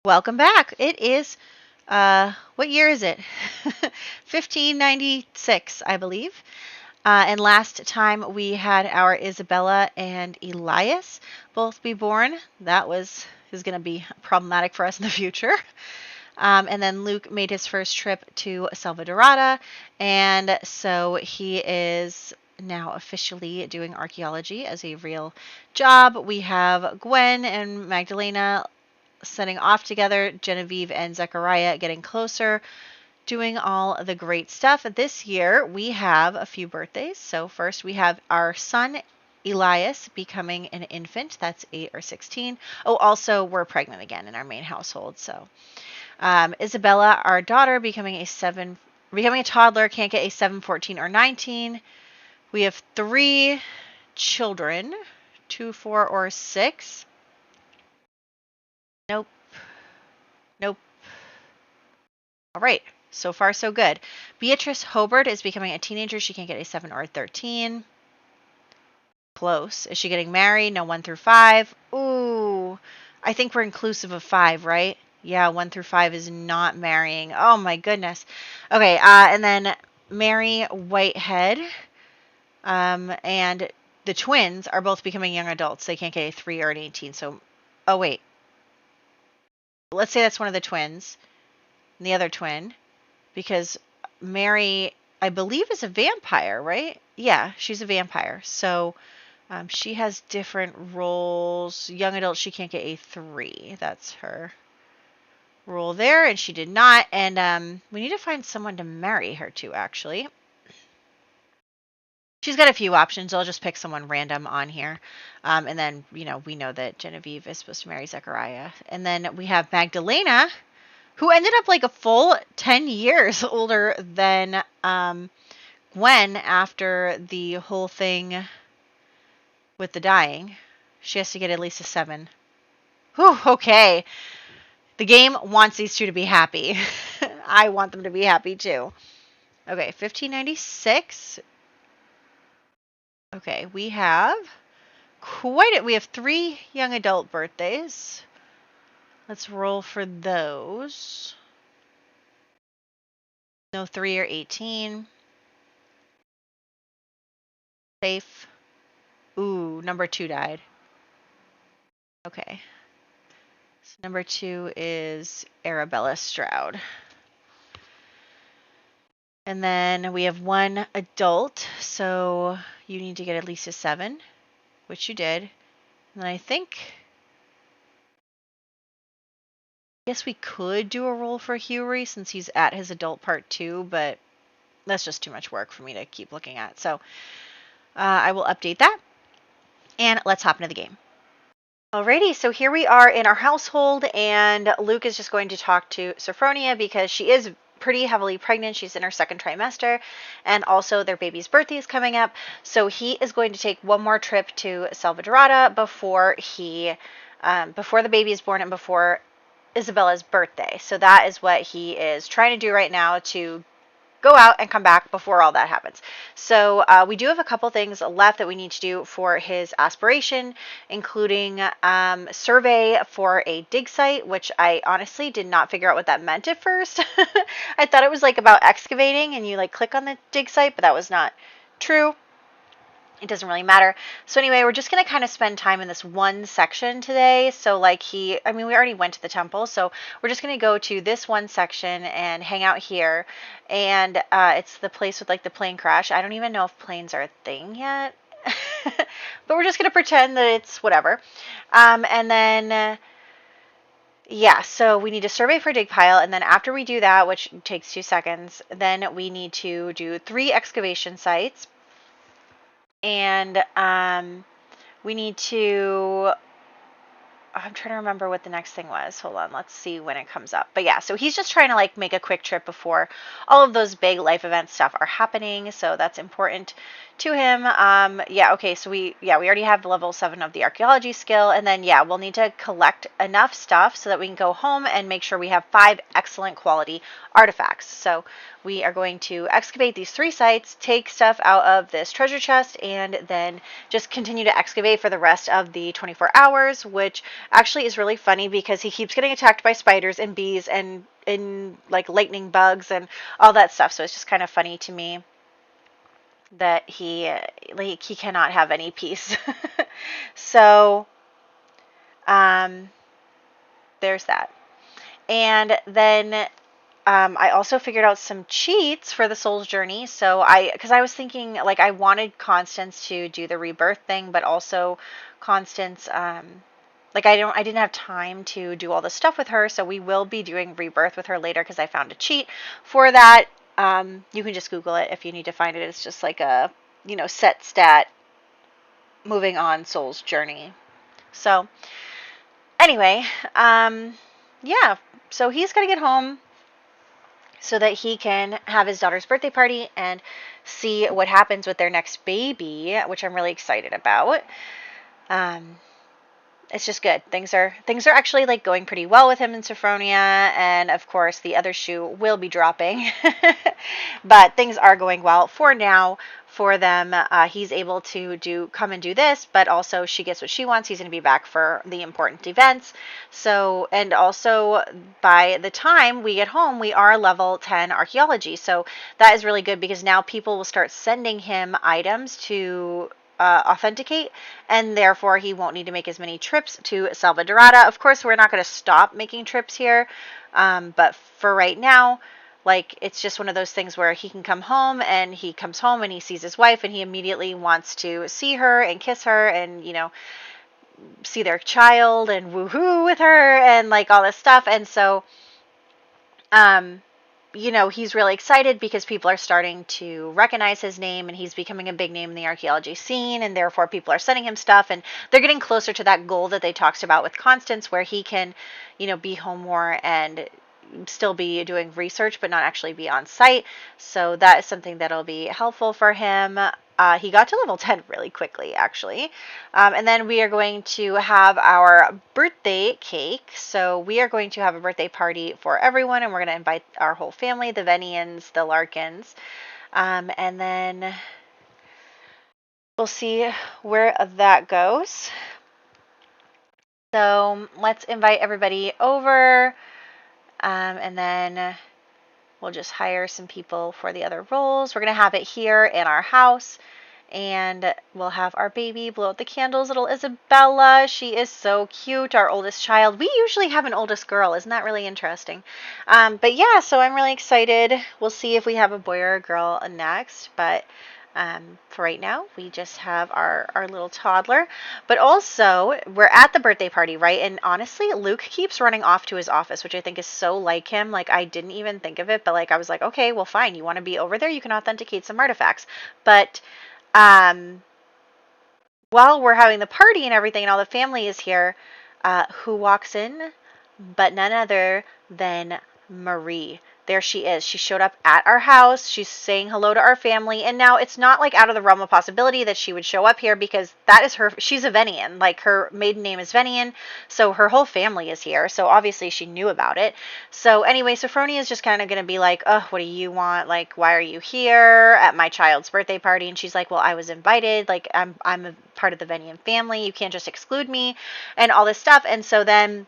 Welcome back. It is, what year is it? 1596, I believe. And last time we had our Isabella and Elias both be born. That is going to be problematic for us in the future. And then Luke made his first trip to Salvadorada, and so he is now officially doing archaeology as a real job. We have Gwen and Magdalena setting off together, Genevieve and Zechariah getting closer, doing all the great stuff. This year we have a few birthdays. So first we have our son Elias becoming an infant. That's 8 or 16. Oh, also we're pregnant again in our main household. So Isabella, our daughter, becoming a toddler, can't get a 7, 14, or 19. We have 3 children, 2, 4, or 6. Nope. Nope. All right. So far, so good. Beatrice Hobart is becoming a teenager. She can't get a 7 or a 13. Close. Is she getting married? No, 1 through 5. Ooh. I think we're inclusive of 5, right? Yeah, 1 through 5 is not marrying. Oh, my goodness. Okay, and then Mary Whitehead and the twins are both becoming young adults. They can't get a 3 or an 18. So, oh, wait. Let's say that's one of the twins. And the other twin. Because Mary, I believe, is a vampire, right? Yeah, she's a vampire. So she has different roles. Young adult, she can't get a 3. That's her role there, and she did not. And we need to find someone to marry her to, actually. She's got a few options. I'll just pick someone random on here. And then, we know that Genevieve is supposed to marry Zechariah. And then we have Magdalena, who ended up like a full 10 years older than Gwen after the whole thing with the dying. She has to get at least a 7. Whew, okay. The game wants these two to be happy. I want them to be happy too. Okay, 1596. Okay, we have we have 3 young adult birthdays. Let's roll for those. No 3 or 18. Safe. Ooh, number 2 died. Okay. So number 2 is Arabella Stroud. And then we have 1 adult, so you need to get at least a 7, which you did. And then I guess we could do a roll for Huey since he's at his adult part 2, but that's just too much work for me to keep looking at. So I will update that. And let's hop into the game. Alrighty, so here we are in our household, and Luke is just going to talk to Sophronia because she is pretty heavily pregnant. She's in her 2nd trimester, and also their baby's birthday is coming up. So he is going to take one more trip to Salvadorada before the baby is born and before Isabella's birthday. So that is what he is trying to do right now to go out and come back before all that happens. So we do have a couple things left that we need to do for his aspiration, including survey for a dig site, which I honestly did not figure out what that meant at first. I thought it was like about excavating and you like click on the dig site, but that was not true. It doesn't really matter. So anyway, we're just going to kind of spend time in this one section today. So like we already went to the temple. So we're just going to go to this one section and hang out here. And it's the place with like the plane crash. I don't even know if planes are a thing yet. But we're just going to pretend that it's whatever. And then... yeah, so we need to survey for dig pile, and then after we do that, which takes 2 seconds, then we need to do 3 excavation sites. And we need to... I'm trying to remember what the next thing was. Hold on, let's see when it comes up. But yeah, so he's just trying to like make a quick trip before all of those big life event stuff are happening. So that's important to him. Yeah, okay, so we already have level 7 of the archaeology skill. And then yeah, we'll need to collect enough stuff so that we can go home and make sure we have 5 excellent quality artifacts. So we are going to excavate these 3 sites, take stuff out of this treasure chest, and then just continue to excavate for the rest of the 24 hours, which actually is really funny because he keeps getting attacked by spiders and bees and like lightning bugs and all that stuff. So it's just kind of funny to me that he cannot have any peace. So um, there's that. And then I also figured out some cheats for the Soul's Journey. So because I was thinking, like, I wanted Constance to do the rebirth thing, but also Constance, like, I didn't have time to do all the stuff with her. So we will be doing rebirth with her later because I found a cheat for that. You can just Google it if you need to find it. It's just like a, set stat moving on Soul's Journey. So anyway, yeah. So he's gonna get home so that he can have his daughter's birthday party and see what happens with their next baby, which I'm really excited about. Um, it's just good. Things are actually like going pretty well with him and Sophronia, and of course the other shoe will be dropping. But things are going well for now for them. He's able to come and do this, but also she gets what she wants. He's going to be back for the important events. So, and also by the time we get home, we are level 10 archaeology. So that is really good because now people will start sending him items to authenticate, and therefore he won't need to make as many trips to Salvadorada. Of course, we're not going to stop making trips here, but for right now, like, it's just one of those things where he can come home, and he comes home and he sees his wife, and he immediately wants to see her and kiss her and, see their child and woohoo with her and like all this stuff. And so, um, he's really excited because people are starting to recognize his name and he's becoming a big name in the archaeology scene, and therefore people are sending him stuff, and they're getting closer to that goal that they talked about with Constance, where he can, be home more and still be doing research but not actually be on site. So that is something that'll be helpful for him. He got to level 10 really quickly, actually. And then we are going to have our birthday cake. So we are going to have a birthday party for everyone, and we're going to invite our whole family, the Venians, the Larkins. And then we'll see where that goes. So let's invite everybody over. And then we'll just hire some people for the other roles. We're going to have it here in our house. And we'll have our baby blow out the candles. Little Isabella. She is so cute. Our oldest child. We usually have an oldest girl. Isn't that really interesting? But yeah, so I'm really excited. We'll see if we have a boy or a girl next. But for right now, we just have our little toddler. But also, we're at the birthday party, right? And honestly, Luke keeps running off to his office, which I think is so like him. Like, I didn't even think of it, but like, I was like, okay, well, fine. You want to be over there? You can authenticate some artifacts. But while we're having the party and everything, and all the family is here, who walks in but none other than Marie. There she is. She showed up at our house. She's saying hello to our family. And now it's not like out of the realm of possibility that she would show up here, because that is her. She's a Venian. Like, her maiden name is Venian. So her whole family is here. So obviously she knew about it. So anyway, Sophronia is just kind of going to be like, oh, what do you want? Like, why are you here at my child's birthday party? And she's like, well, I was invited. Like, I'm a part of the Venian family. You can't just exclude me and all this stuff. And so then,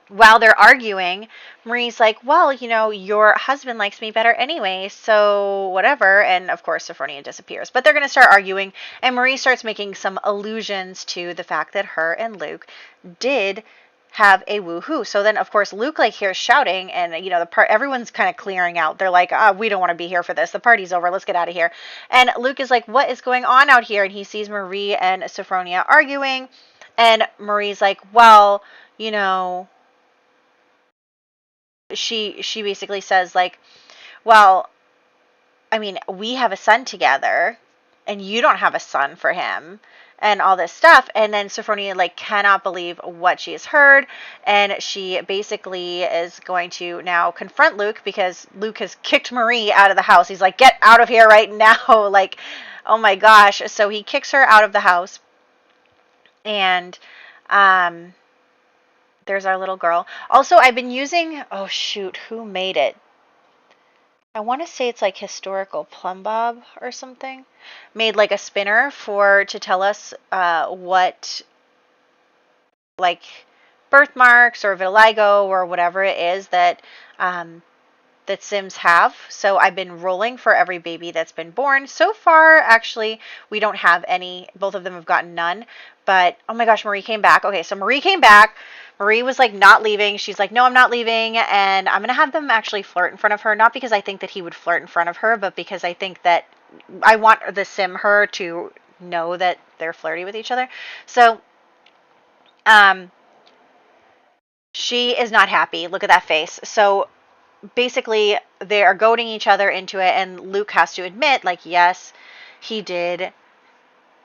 while they're arguing, Marie's like, well, your husband likes me better anyway, so whatever. And of course, Sophronia disappears. But they're going to start arguing, and Marie starts making some allusions to the fact that her and Luke did have a woohoo. So then, of course, Luke hears shouting, and everyone's kind of clearing out. They're like, we don't want to be here for this. The party's over. Let's get out of here. And Luke is like, what is going on out here? And he sees Marie and Sophronia arguing, and Marie's like, well, she basically says, like, well, I mean, we have a son together and you don't have a son for him, and all this stuff. And then Sophronia cannot believe what she has heard, and she basically is going to now confront Luke, because Luke has kicked Marie out of the house. He's like, get out of here right now. Like, oh my gosh. So he kicks her out of the house, and there's our little girl. Also, I've been using, oh shoot, who made it? I want to say it's like Historical Plumb Bob or something. Made a spinner to tell us what, birthmarks or vitiligo or whatever it is that that Sims have. So I've been rolling for every baby that's been born. So far, actually, we don't have any. Both of them have gotten none. But oh my gosh, Marie came back. Okay, so Marie came back. Marie was like not leaving. She's like, no, I'm not leaving. And I'm going to have them actually flirt in front of her. Not because I think that he would flirt in front of her, but because I think that I want the Sim her to know that they're flirty with each other. So, she is not happy. Look at that face. So basically they are goading each other into it, and Luke has to admit, like, yes, he did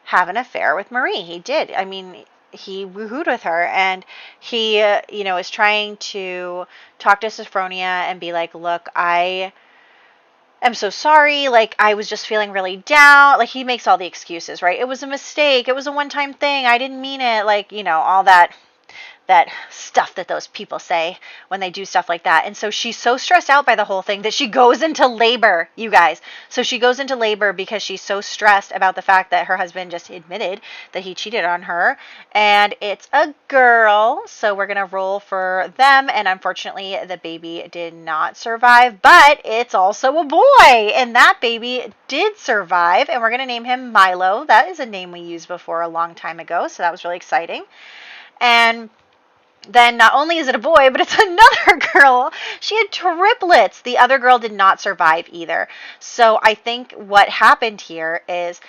have an affair with Marie. He did. I mean, he woohooed with her, and he is trying to talk to Sophronia and be like, look, I am so sorry, like, I was just feeling really down. Like, he makes all the excuses, right? It was a mistake, it was a one-time thing, I didn't mean it, like, all that stuff that those people say when they do stuff like that. And so she's so stressed out by the whole thing that she goes into labor, you guys. So she goes into labor because she's so stressed about the fact that her husband just admitted that he cheated on her. And it's a girl, so we're going to roll for them. And unfortunately, the baby did not survive, but it's also a boy. And that baby did survive. And we're going to name him Milo. That is a name we used before a long time ago, so that was really exciting. And then not only is it a boy, but it's another girl. She had triplets. The other girl did not survive either. So I think what happened here is,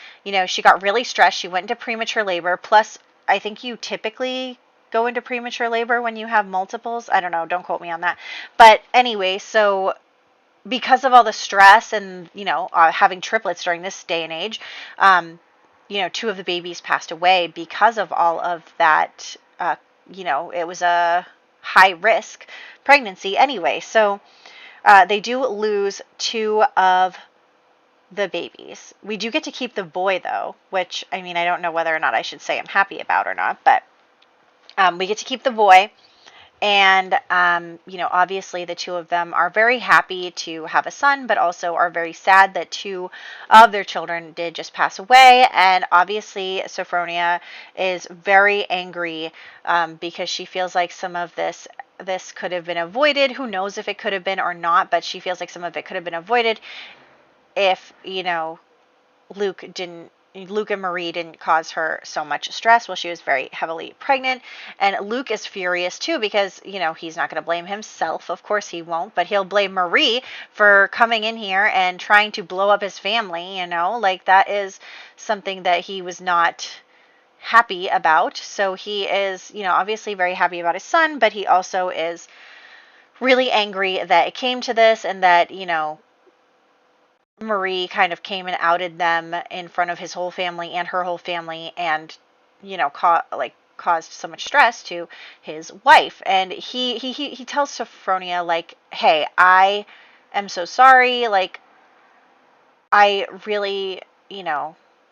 she got really stressed. She went into premature labor. Plus, I think you typically go into premature labor when you have multiples. I don't know. Don't quote me on that. But anyway, so because of all the stress and, having triplets during this day and age, two of the babies passed away because of all of that. It was a high risk pregnancy anyway. So they do lose 2 of the babies. We do get to keep the boy, though, which, I mean, I don't know whether or not I should say I'm happy about or not, but we get to keep the boy. And, obviously the 2 of them are very happy to have a son, but also are very sad that 2 of their children did just pass away. And obviously Sophronia is very angry because she feels like some of this could have been avoided. Who knows if it could have been or not, but she feels like some of it could have been avoided if, Luke and Marie didn't cause her so much stress while she was very heavily pregnant. And Luke is furious too because, he's not going to blame himself. Of course he won't, but he'll blame Marie for coming in here and trying to blow up his family, like that is something that he was not happy about. So he is, obviously very happy about his son, but he also is really angry that it came to this and that, Marie kind of came and outed them in front of his whole family and her whole family, and caused so much stress to his wife. And he tells Sophronia, like, hey, I am so sorry, like, I really,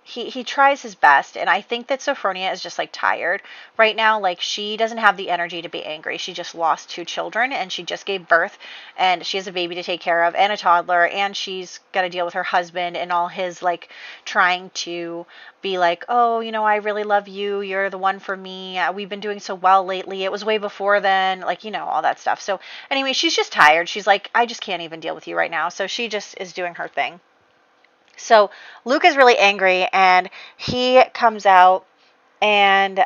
he tries his best. And I think that Sophronia is just like tired right now. Like, she doesn't have the energy to be angry. She just lost 2 children and she just gave birth, and she has a baby to take care of and a toddler, and she's got to deal with her husband and all his like trying to be like, oh, I really love you. You're the one for me. We've been doing so well lately. It was way before then, like, all that stuff. So anyway, she's just tired. She's like, I just can't even deal with you right now. So she just is doing her thing. So Luke is really angry, and he comes out, and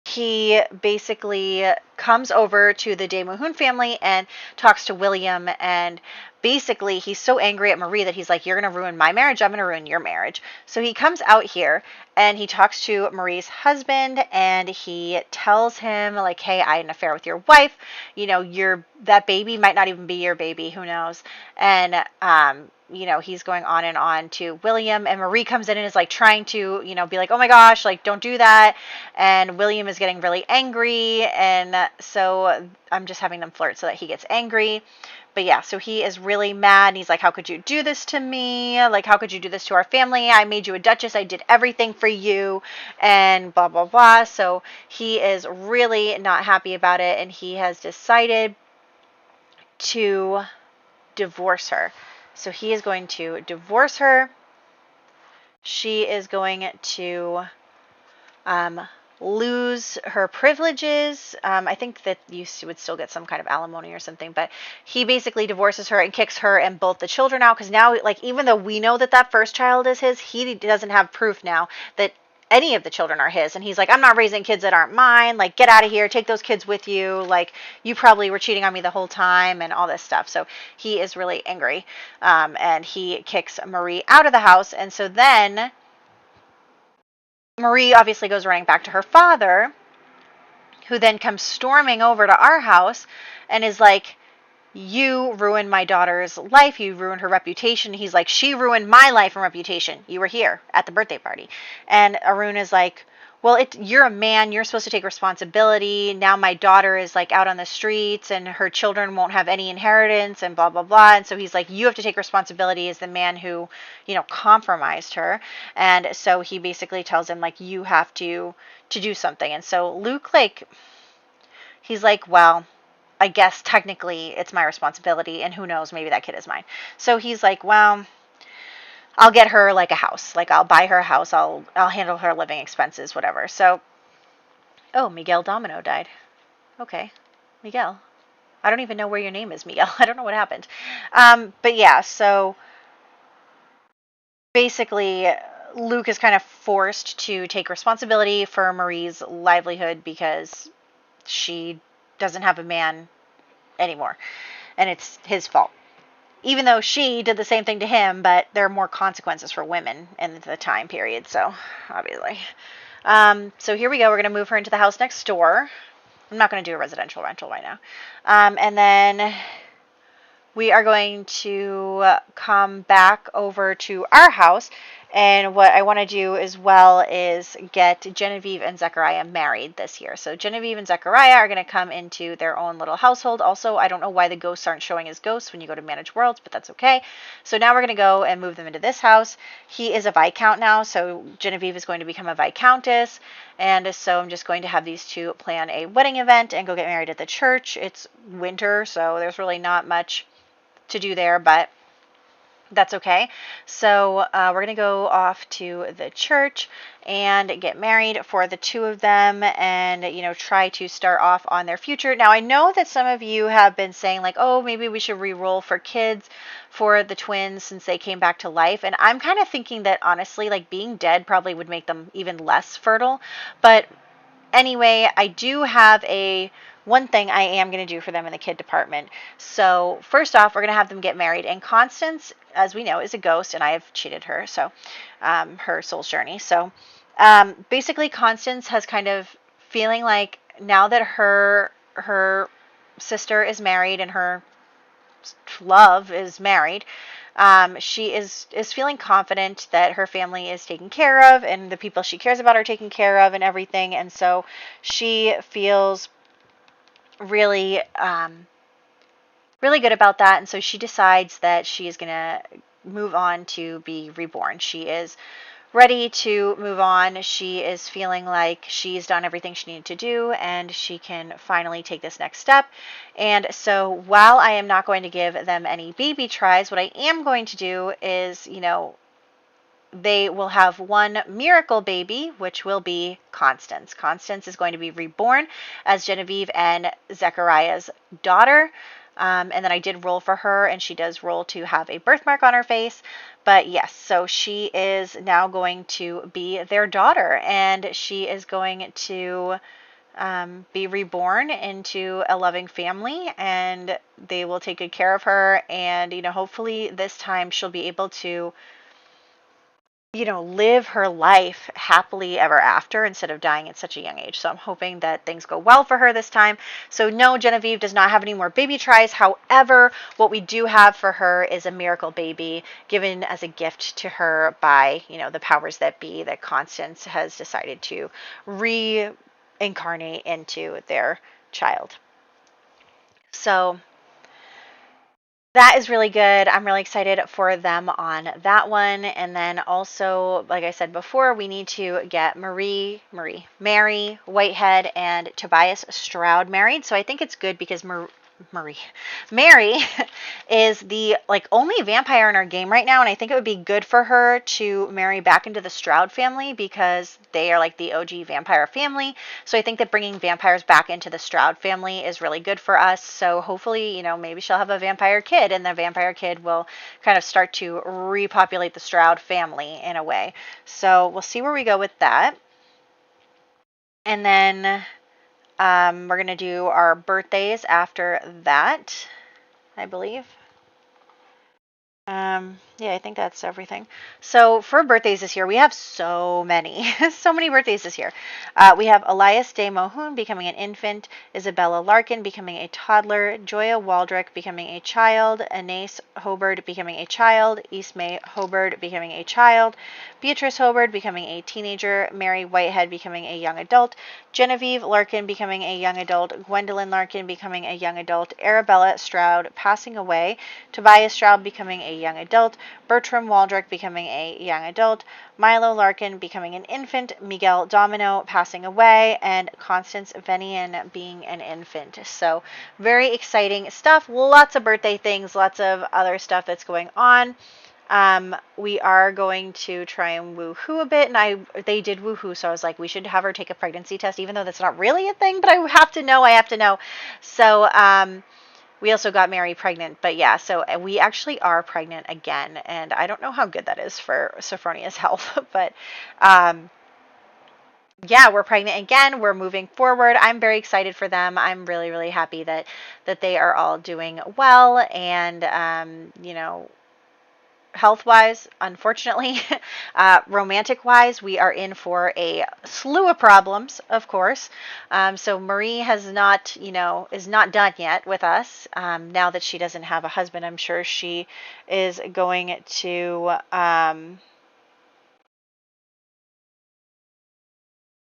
he basically comes over to the De Mohun family and talks to William, and basically he's so angry at Marie that he's like, you're going to ruin my marriage, I'm going to ruin your marriage. So he comes out here and he talks to Marie's husband, and he tells him, like, hey, I had an affair with your wife, that baby might not even be your baby, who knows. And he's going on and on to William, and Marie comes in and is like trying to, be like, oh my gosh, like, don't do that. And William is getting really angry, and so I'm just having them flirt so that he gets angry. But yeah, so he is really mad, and he's like, how could you do this to me? Like, how could you do this to our family? I made you a duchess. I did everything for you, and blah, blah, blah. So he is really not happy about it, and he has decided to divorce her. So he is going to divorce her. She is going to lose her privileges. I think that she would still get some kind of alimony or something, but he basically divorces her and kicks her and both the children out, because now, like, even though we know that that first child is his, he doesn't have proof now that any of the children are his. And he's like, I'm not raising kids that aren't mine. Like, get out of here. Take those kids with you. Like, you probably were cheating on me the whole time and all this stuff. So he is really angry. And he kicks Marie out of the house. And so then Marie obviously goes running back to her father, who then comes storming over to our house and is like, you ruined my daughter's life. You ruined her reputation. He's like, she ruined my life and reputation. You were here at the birthday party. And Arun is like, well, you're a man. You're supposed to take responsibility. Now my daughter is like out on the streets and her children won't have any inheritance and blah, blah, blah. And so he's like, you have to take responsibility as the man who, compromised her. And so he basically tells him, like, you have to do something. And so Luke, like, he's like, well, I guess technically it's my responsibility, and who knows, maybe that kid is mine. So he's like, well, I'll get her like a house. Like, I'll buy her a house. I'll handle her living expenses, whatever. So, oh, Miguel Domino died. Okay, Miguel. I don't even know where your name is, Miguel. I don't know what happened. But yeah, so basically Luke is kind of forced to take responsibility for Marie's livelihood because she doesn't have a man anymore, and it's his fault, even though she did the same thing to him. But there are more consequences for women in the time period, so obviously. So here we go. We're going to move her into the house next door. I'm not going to do a residential rental right now. And then we are going to come back over to our house. And what I want to do as well is get Genevieve and Zechariah married this year. So Genevieve and Zechariah are going to come into their own little household. Also, I don't know why the ghosts aren't showing as ghosts when you go to Manage Worlds, but that's okay. So now we're going to go and move them into this house. He is a Viscount now, so Genevieve is going to become a Viscountess. And so I'm just going to have these two plan a wedding event and go get married at the church. It's winter, so there's really not much to do there, but that's okay. So we're going to go off to the church and get married for the two of them and, try to start off on their future. Now, I know that some of you have been saying, like, oh, maybe we should re-roll for kids for the twins since they came back to life. And I'm kind of thinking that, honestly, like, being dead probably would make them even less fertile. But anyway, I do have one thing I am going to do for them in the kid department. So first off, we're going to have them get married. And Constance, as we know, is a ghost, and I have cheated her. So her soul's journey. So basically, Constance has kind of feeling like now that her sister is married and her love is married, she is feeling confident that her family is taken care of and the people she cares about are taken care of and everything. And so she feels really, really good about that. And so she decides that she is going to move on to be reborn. She is ready to move on. She is feeling like she's done everything she needed to do and she can finally take this next step. And so while I am not going to give them any baby tries, what I am going to do is, they will have one miracle baby, which will be Constance. Constance is going to be reborn as Genevieve and Zechariah's daughter. And then I did roll for her, and she does roll to have a birthmark on her face. But yes, so she is now going to be their daughter, and she is going to be reborn into a loving family, and they will take good care of her. And, hopefully this time she'll be able to live her life happily ever after instead of dying at such a young age. So I'm hoping that things go well for her this time. So no, Genevieve does not have any more baby tries. However, what we do have for her is a miracle baby given as a gift to her by, the powers that be that Constance has decided to reincarnate into their child. So that is really good. I'm really excited for them on that one. And then also, like I said before, we need to get Mary Whitehead and Tobias Stroud married. So I think it's good because Mary is the like only vampire in our game right now, and I think it would be good for her to marry back into the Stroud family because they are like the OG vampire family. So I think that bringing vampires back into the Stroud family is really good for us. So hopefully, maybe she'll have a vampire kid, and the vampire kid will kind of start to repopulate the Stroud family in a way. So we'll see where we go with that. And then we're going to do our birthdays after that, I believe. Yeah, I think that's everything. So for birthdays this year, we have so many, so many birthdays this year. We have Elias de Mohun becoming an infant, Isabella Larkin becoming a toddler, Joya Waldrick becoming a child, Anais Hobard becoming a child, Ismay Hobard becoming a child, Beatrice Hobard becoming a teenager, Mary Whitehead becoming a young adult, Genevieve Larkin becoming a young adult, Gwendolyn Larkin becoming a young adult, Arabella Stroud passing away, Tobias Stroud becoming a young adult, Bertram Waldrick becoming a young adult, Milo Larkin becoming an infant, Miguel Domino passing away, and Constance Venian being an infant. So very exciting stuff. Lots of birthday things, lots of other stuff that's going on. We are going to try and woohoo a bit, and they did woohoo, so I was like, we should have her take a pregnancy test, even though that's not really a thing, but I have to know. So, we also got Mary pregnant, but yeah, so we actually are pregnant again, and I don't know how good that is for Sophronia's health, but yeah, we're pregnant again. We're moving forward. I'm very excited for them. I'm really, really happy that they are all doing well, and health wise, unfortunately. Romantic wise, we are in for a slew of problems, of course. So Marie is not done yet with us. Now that she doesn't have a husband, I'm sure she is going to,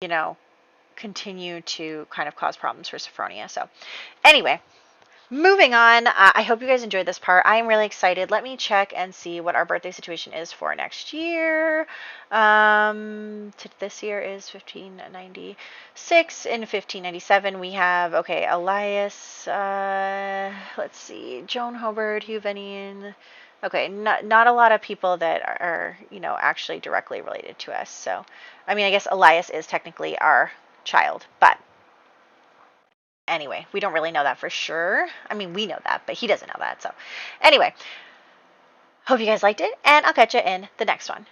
you know, continue to kind of cause problems for Sophronia. So, anyway, moving on, I hope you guys enjoyed this part. I am really excited. Let me check and see what our birthday situation is for next year. This year is 1596. In 1597, we have, okay, Elias, let's see, Joan Hobart, Hugh Venian. Okay, not a lot of people that are, actually directly related to us. So, I mean, I guess Elias is technically our child, but anyway, we don't really know that for sure. I mean, we know that, but he doesn't know that. So, anyway, hope you guys liked it, and I'll catch you in the next one.